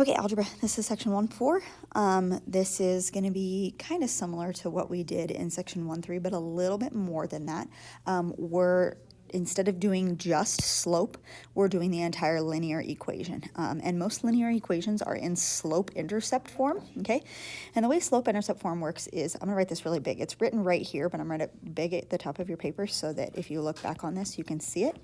Okay, algebra, this is section 1.4. This is going to be kind of similar to what we did in section 1.3, but a little bit more than that. Instead of doing just slope, we're doing the entire linear equation. And most linear equations are in slope-intercept form, okay? And the way slope-intercept form works is, I'm going to write this really big. It's written right here, but I'm going to write it big at the top of your paper so that if you look back on this, you can see it.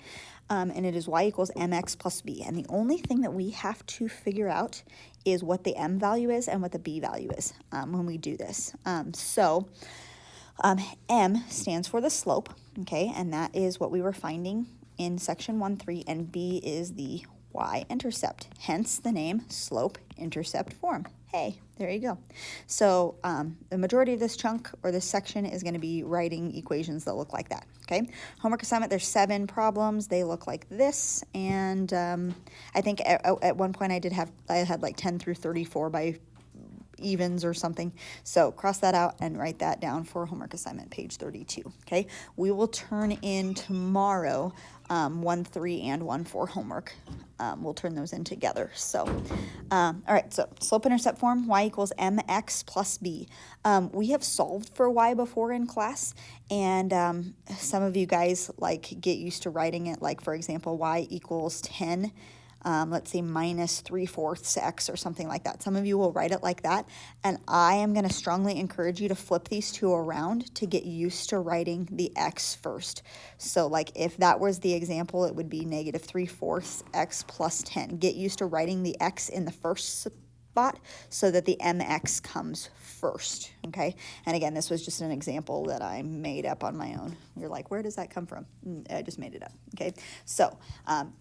And it is y equals mx plus b. And the only thing that we have to figure out is what the m value is and what the b value is when we do this. M stands for the slope, okay, and that is what we were finding in section 1.3, and B is the y-intercept, hence the name slope-intercept form. Hey, there you go. So the majority of this chunk or this section is going to be writing equations that look like that, okay? Homework assignment, there's 7 problems. They look like this, and I think at one point I had like 10 through 34 by evens or something. So cross that out and write that down for homework assignment, page 32. Okay, we will turn in tomorrow 1.3 and 1.4 homework. We'll turn those in together. So, all right, so slope-intercept form, y equals mx plus b. We have solved for y before in class, and some of you guys like get used to writing it like, for example, y equals 10. Let's say minus 3/4 x or something like that. Some of you will write it like that, and I am going to strongly encourage you to flip these two around to get used to writing the x first. So like if that was the example, it would be negative 3/4 x plus 10. Get used to writing the x in the first spot so that the mx comes first, okay? And again, this was just an example that I made up on my own. You're like, where does that come from? I just made it up, okay? So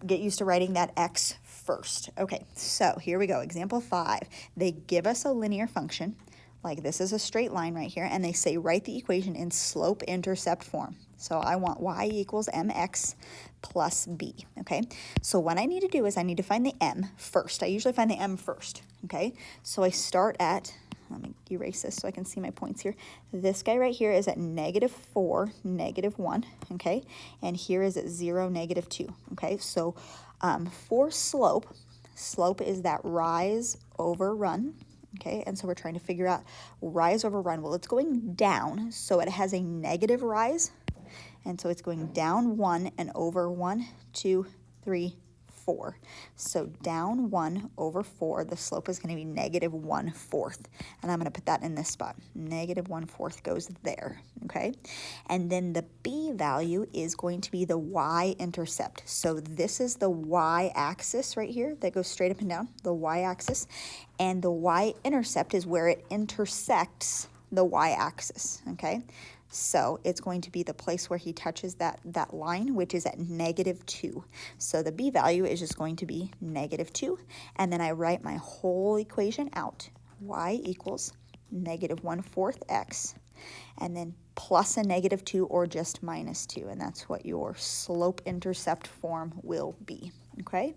get used to writing that x first. Okay, so here we go. Example 5. They give us a linear function, like this is a straight line right here, and they say write the equation in slope-intercept form. So I want y equals mx plus b, okay? So what I need to do is I need to find the m first. I usually find the m first, okay? So I start at, let me erase this so I can see my points here. This guy right here is at -4, -1, okay? And here is at 0, -2, okay? So for slope is that rise over run, okay? And so we're trying to figure out rise over run. Well, it's going down, so it has a negative rise. And so it's going down 1 and over 1, 2, 3, 4. So down 1 over 4, the slope is going to be -1/4. And I'm going to put that in this spot. -1/4 goes there, okay? And then the b value is going to be the y-intercept. So this is the y-axis right here that goes straight up and down, the y-axis. And the y-intercept is where it intersects the y-axis, okay? So it's going to be the place where he touches that line, which is at -2. So the b value is just going to be -2. And then I write my whole equation out. Y equals -1/4 x. And then plus a -2 or just -2. And that's what your slope-intercept form will be. Okay?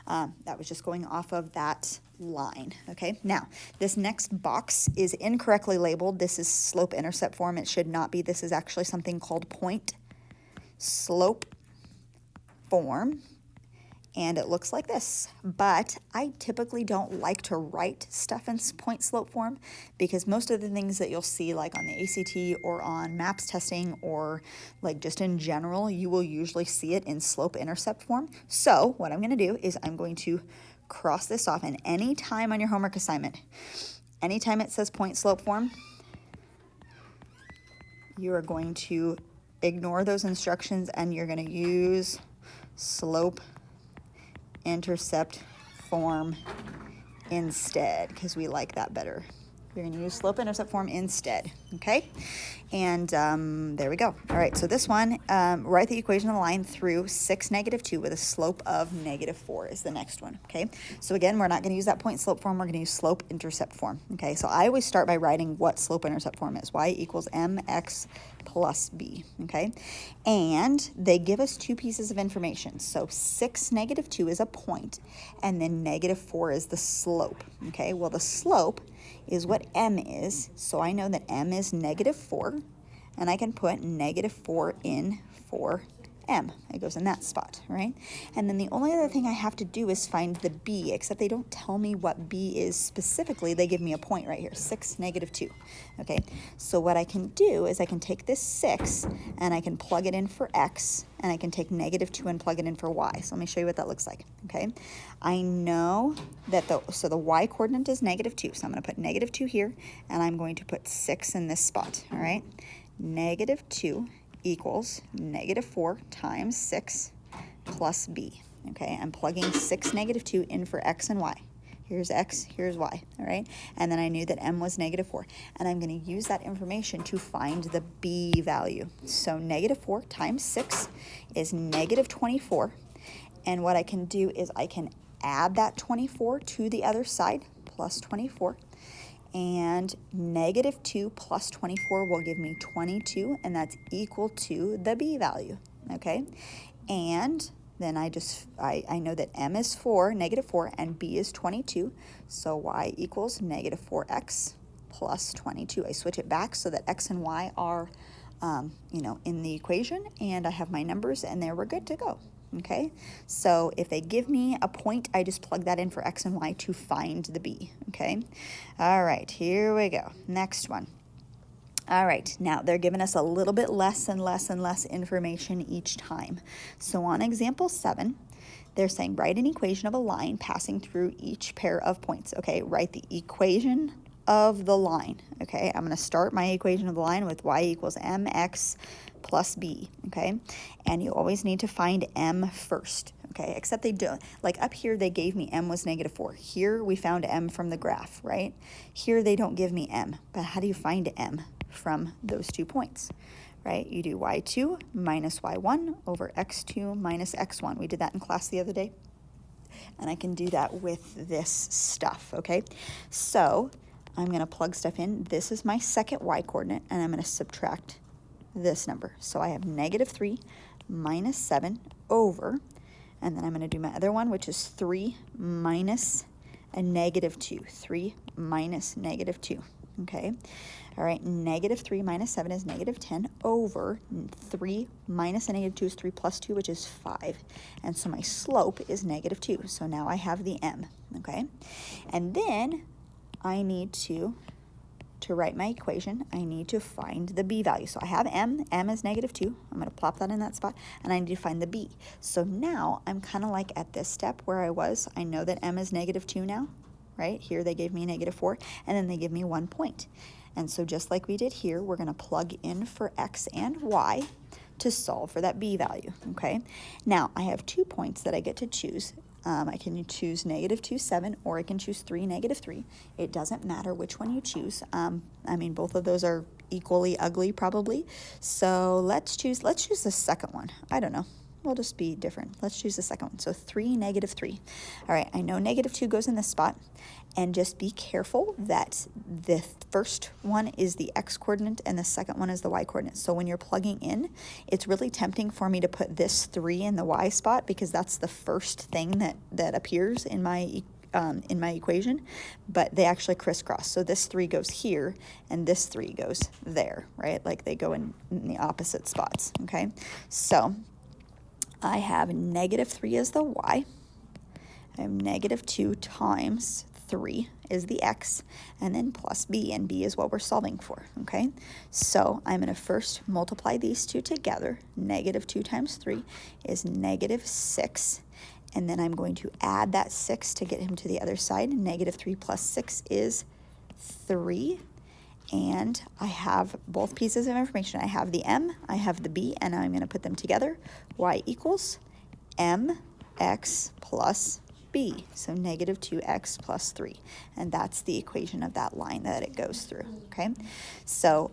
That was just going off of that line. Okay? Now, this next box is incorrectly labeled. This is slope-intercept form. It should not be. This is actually something called point slope form. And it looks like this. But I typically don't like to write stuff in point slope form because most of the things that you'll see like on the ACT or on MAPS testing or like just in general, you will usually see it in slope-intercept form. So what I'm going to do is I'm going to cross this off, and any time on your homework assignment, anytime it says point slope form, you are going to ignore those instructions and you're going to use slope-intercept form instead because we like that better. You're going to use slope-intercept form instead, okay? And there we go. All right, so this one, write the equation of the line through 6, -2 with a slope of -4 is the next one, okay? So again, we're not going to use that point slope form. We're going to use slope-intercept form, okay? So I always start by writing what slope-intercept form is. Y equals mx plus b, okay? And they give us 2 pieces of information. So 6, -2 is a point, and then -4 is the slope, okay? Well, the slope is what m is, so I know that m is -4, and I can put -4 in for m. It goes in that spot, right? And then the only other thing I have to do is find the b, except they don't tell me what b is specifically. They give me a point right here, 6, -2. Okay, so what I can do is I can take this 6 and I can plug it in for x, and I can take -2 and plug it in for y. So let me show you what that looks like, okay? I know that the y coordinate is -2, so I'm going to put -2 here, and I'm going to put 6 in this spot, all right? -2 equals -4 times 6 plus b, okay? I'm plugging 6 -2 in for x and y. Here's x, here's y, all right? And then I knew that m was -4, and I'm going to use that information to find the b value. So -4 times 6 is -24, and what I can do is I can add that 24 to the other side, plus 24, and -2 plus 24 will give me 22, and that's equal to the b value, okay? And then I know that m is -4, and b is 22, so y equals -4x plus 22. I switch it back so that x and y are, in the equation, and I have my numbers, and there we're good to go. Okay, so if they give me a point, I just plug that in for x and y to find the b, okay? All right, here we go. Next one. All right, now they're giving us a little bit less and less and less information each time. So on example 7, they're saying write an equation of a line passing through each pair of points, okay? Write the equation of the line, okay? I'm going to start my equation of the line with y equals mx plus b, okay? And you always need to find m first, okay? Except they don't. Like up here, they gave me m was -4. Here, we found m from the graph, right? Here, they don't give me m. But how do you find m from those 2 points, right? You do y2 minus y1 over x2 minus x1. We did that in class the other day. And I can do that with this stuff, okay? So I'm going to plug stuff in. This is my second y coordinate, and I'm going to subtract this number. So I have -3 minus 7 over, and then I'm going to do my other one, which is 3 minus a -2. 3 minus -2, okay? All right, -3 minus 7 is -10 over 3 minus a -2 is 3 plus 2, which is 5. And so my slope is -2. So now I have the m, okay? And then I need to write my equation, I need to find the b value. So I have m is -2. I'm going to plop that in that spot, and I need to find the b. So now I'm kind of like at this step where I was. I know that m is -2 now, right? Here they gave me -4, and then they give me 1 point. And so just like we did here, we're going to plug in for x and y to solve for that b value, okay? Now, I have 2 points that I get to choose. I can choose -2, 7, or I can choose 3, -3. It doesn't matter which one you choose. I mean, both of those are equally ugly, probably. So let's choose the second one. I don't know. We'll just be different. Let's choose the second one. So 3, -3. All right, I know -2 goes in this spot. And just be careful that the first one is the x coordinate and the second one is the y coordinate. So when you're plugging in, it's really tempting for me to put this 3 in the y spot because that's the first thing that appears in my equation, but they actually crisscross. So this 3 goes here and this 3 goes there, right? Like they go in the opposite spots, okay? So I have -3 as the y. I have -2 times 3 is the x, and then plus b, and b is what we're solving for, okay? So I'm going to first multiply these two together. -2 times 3 is -6, and then I'm going to add that 6 to get him to the other side. -3 plus 6 is 3, and I have both pieces of information. I have the m, I have the b, and now I'm going to put them together. Y equals mx plus b, so -2x plus 3, and that's the equation of that line that it goes through, okay? So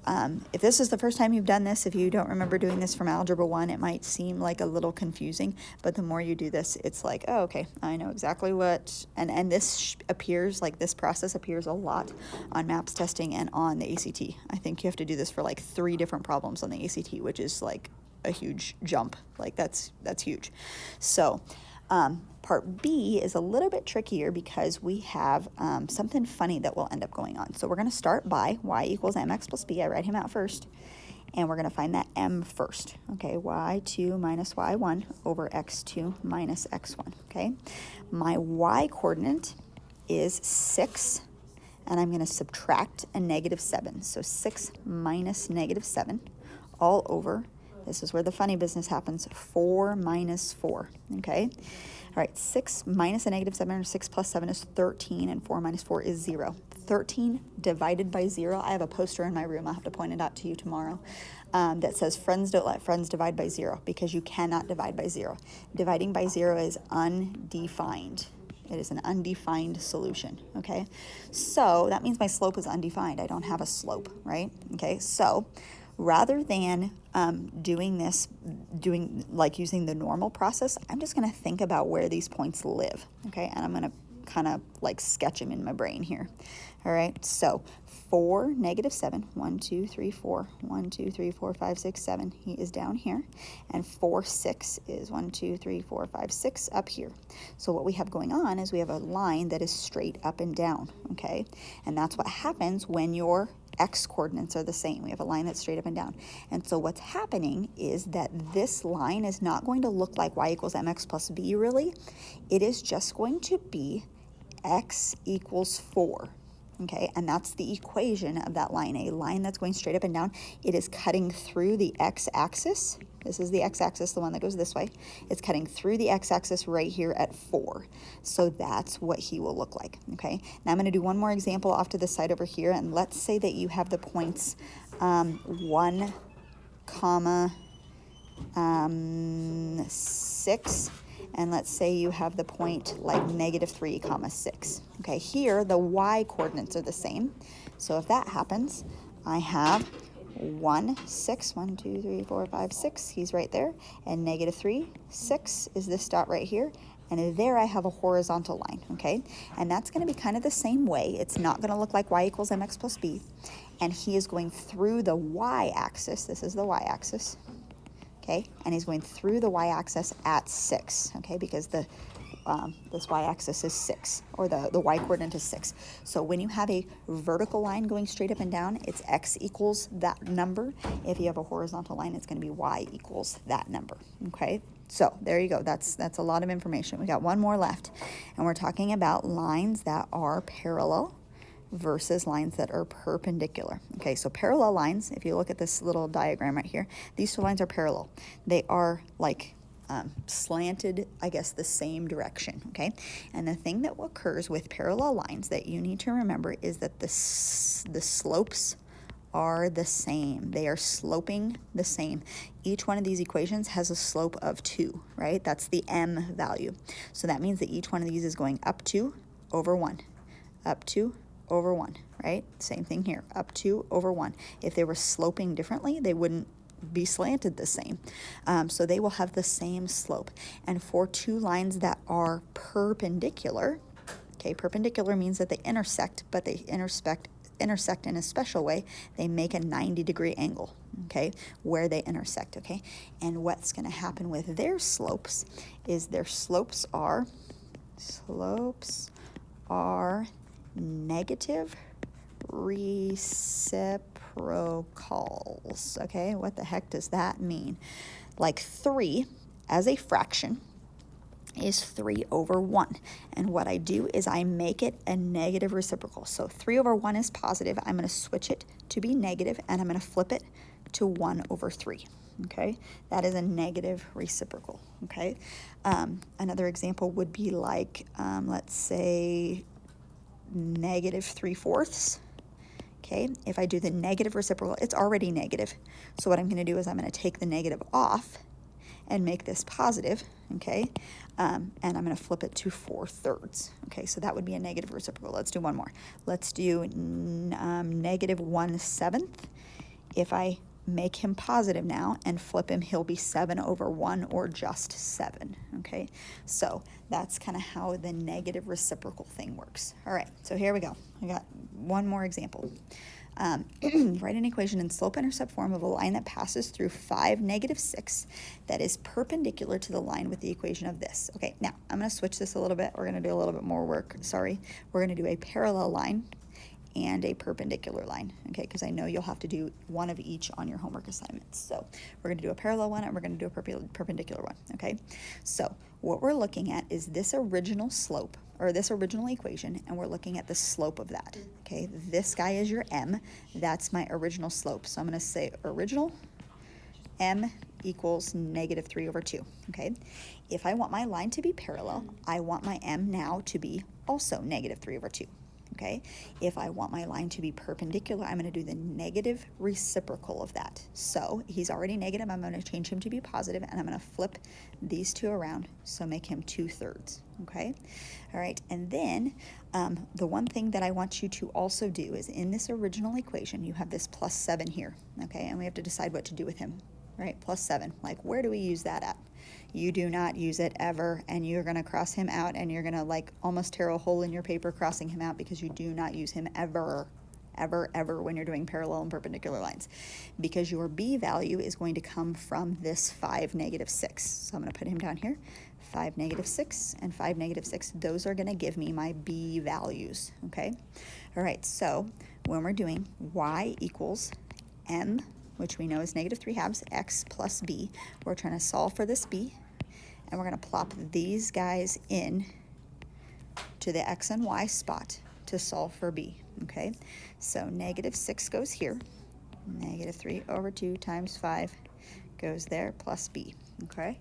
if this is the first time you've done this, if you don't remember doing this from Algebra 1, it might seem like a little confusing, but the more you do this, it's like, oh, okay, I know exactly what, and this appears, like this process appears a lot on MAPS testing and on the ACT. I think you have to do this for like 3 different problems on the ACT, which is like a huge jump, like that's huge. So part B is a little bit trickier because we have something funny that will end up going on. So we're going to start by y equals mx plus b. I write him out first. and we're going to find that m first. Okay, y2 minus y1 over x2 minus x1. Okay, my y coordinate is 6, and I'm going to subtract a -7. So 6 minus -7 all over, this is where the funny business happens, 4 minus 4. Okay, all right, 6 minus a -7, or 6 plus 7 is 13, and 4 minus 4 is 0. 13 divided by 0, I have a poster in my room, I'll have to point it out to you tomorrow, that says friends don't let friends divide by 0, because you cannot divide by 0. Dividing by 0 is undefined. It is an undefined solution, okay? So that means my slope is undefined. I don't have a slope, right? Okay, so rather than doing like using the normal process, I'm just gonna think about where these points live, okay? And I'm gonna kind of like sketch them in my brain here. All right, so 4, -7, 1, 2, 3, 4, 1, 2, 3, 4, 5, 6, 7, he is down here, and 4, 6 is 1, 2, 3, 4, 5, 6 up here. So what we have going on is we have a line that is straight up and down, okay? And that's what happens when your x coordinates are the same. We have a line that's straight up and down. And so what's happening is that this line is not going to look like y equals mx plus b, really. It is just going to be x equals 4. Okay, and that's the equation of that line, a line that's going straight up and down. It is cutting through the x-axis. This is the x-axis, the one that goes this way. It's cutting through the x-axis right here at 4. So that's what he will look like, okay? Now I'm going to do one more example off to the side over here, and let's say that you have the points 1, 6, and let's say you have the point like -3, 6. Okay, here the y coordinates are the same. So if that happens, I have 1, 6, 1, 2, 3, 4, 5, 6, he's right there, and -3, 6 is this dot right here, and there I have a horizontal line, okay? And that's going to be kind of the same way. It's not going to look like y equals mx plus b, and he is going through the y-axis. This is the y-axis. Okay, and he's going through the y-axis at 6, okay, because the this y-axis is 6, or the y-coordinate is 6. So when you have a vertical line going straight up and down, it's x equals that number. If you have a horizontal line, it's going to be y equals that number, okay? So there you go. That's a lot of information. We got one more left, and we're talking about lines that are parallel versus lines that are perpendicular. Okay, so parallel lines, if you look at this little diagram right here, these two lines are parallel. They are like slanted, I guess, the same direction, okay? And the thing that occurs with parallel lines that you need to remember is that the slopes are the same. They are sloping the same. Each one of these equations has a slope of 2, right? That's the m value. So that means that each one of these is going up 2 over 1, up 2 over 1, right? Same thing here, up 2 over 1. If they were sloping differently, they wouldn't be slanted the same. So they will have the same slope. And for two lines that are perpendicular, okay, perpendicular means that they intersect, but they intersect in a special way. They make a 90-degree angle, okay, where they intersect, okay? And what's going to happen with their slopes is their slopes are negative reciprocals, okay? What the heck does that mean? Like 3 as a fraction is 3 over 1. And what I do is I make it a negative reciprocal. So 3 over 1 is positive. I'm going to switch it to be negative, and I'm going to flip it to 1 over 3. Okay, that is a negative reciprocal. Okay, another example would be like, let's say, -3/4. Okay, if I do the negative reciprocal, it's already negative. So what I'm going to do is I'm going to take the negative off and make this positive, okay? And I'm going to flip it to 4/3. Okay, so that would be a negative reciprocal. Let's do one more. Let's do -1/7. If I make him positive now and flip him, he'll be 7 over 1, or just 7, okay? So that's kind of how the negative reciprocal thing works. All right, so here we go. I got one more example. Write an equation in slope-intercept form of a line that passes through 5, -6 that is perpendicular to the line with the equation of this. Okay, now I'm going to switch this a little bit. We're going to do a little bit more work. Sorry. We're going to do a parallel line, and a perpendicular line, okay, because I know you'll have to do one of each on your homework assignments. So we're going to do a parallel one and we're going to do a perpendicular one, okay? So what we're looking at is this original slope, or this original equation, and we're looking at the slope of that, okay? This guy is your m. That's my original slope. So I'm going to say original m equals -3/2, okay? If I want my line to be parallel, I want my m now to be also -3/2. Okay, if I want my line to be perpendicular, I'm going to do the negative reciprocal of that. So he's already negative, I'm going to change him to be positive, and I'm going to flip these two around, so make him 2/3. Okay, all right, and then the one thing that I want you to also do is in this original equation, you have this +7 here, okay, and we have to decide what to do with him, right? +7, like where do we use that at? You do not use it ever, and you're going to cross him out, and you're going to like almost tear a hole in your paper crossing him out, because you do not use him ever when you're doing parallel and perpendicular lines, because your b value is going to come from this 5, -6. So I'm going to put him down here, 5, -6, and 5, -6. Those are going to give me my b values, okay? All right, so when we're doing y equals m, which we know is -3/2 x plus b, we're trying to solve for this b, and we're going to plop these guys in to the x and y spot to solve for b, okay? So -6 goes here, -3/2 times 5 goes there, plus b, okay?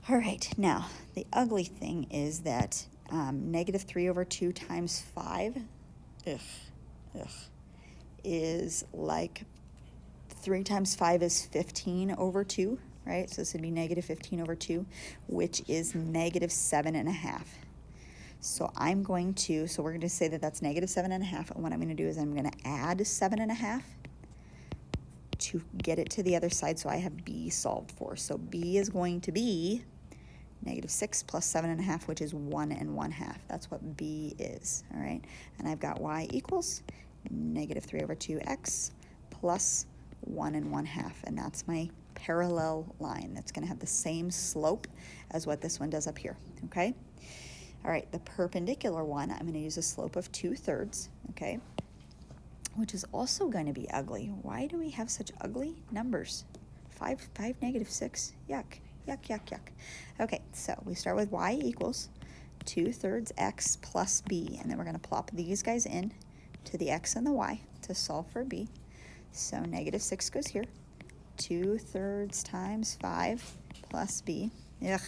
All right, now the ugly thing is that -3/2 times 5 is like 3 times 5 is 15/2, right? So this would be -15/2, which is -7.5. So we're going to say that that's -7.5. And what I'm going to do is I'm going to add 7.5 to get it to the other side, so I have b solved for. So b is going to be -6 plus 7.5, which is 1 1/2. That's what b is, all right? And I've got y equals -3/2x plus 1 1/2, and that's my parallel line. That's going to have the same slope as what this one does up here, okay? All right, the perpendicular one, I'm going to use a slope of 2/3, okay, which is also going to be ugly. Why do we have such ugly numbers? 5, -6, yuck, yuck, yuck, yuck. Okay, so we start with y equals 2/3 x plus b, and then we're going to plop these guys in to the x and the y to solve for b. So -6 goes here, 2/3 times 5 plus b. Ugh.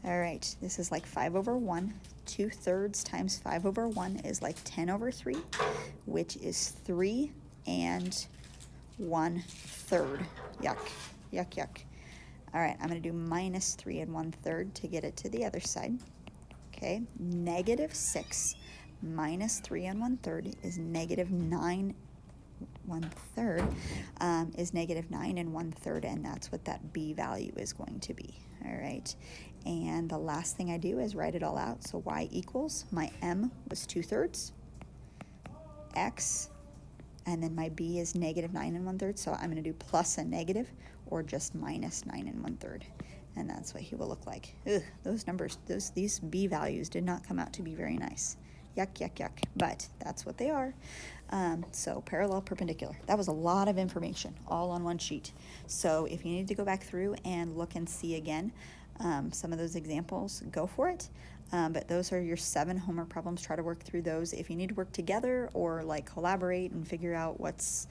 All right, this is like 5/1. 2/3 times 5/1 is like 10/3, which is 3 1/3. Yuck, yuck, yuck. All right, I'm going to do -3 1/3 to get it to the other side. Okay, -6 minus 3 1/3 is -9 1/3 is -9 1/3, and that's what that b value is going to be. All right, and the last thing I do is write it all out. So y equals, my m was 2/3 x, and then my b is -9 1/3, so I'm going to do plus a negative or just -9 1/3, and that's what he will look like. Ugh, those numbers, these b values did not come out to be very nice. Yuck, yuck, yuck, but that's what they are. So parallel, perpendicular. That was a lot of information all on one sheet. So if you need to go back through and look and see again some of those examples, go for it. But those are your 7 homework problems. Try to work through those. If you need to work together or like collaborate and figure out what's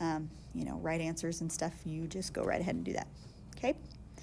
right answers and stuff, you just go right ahead and do that. Okay?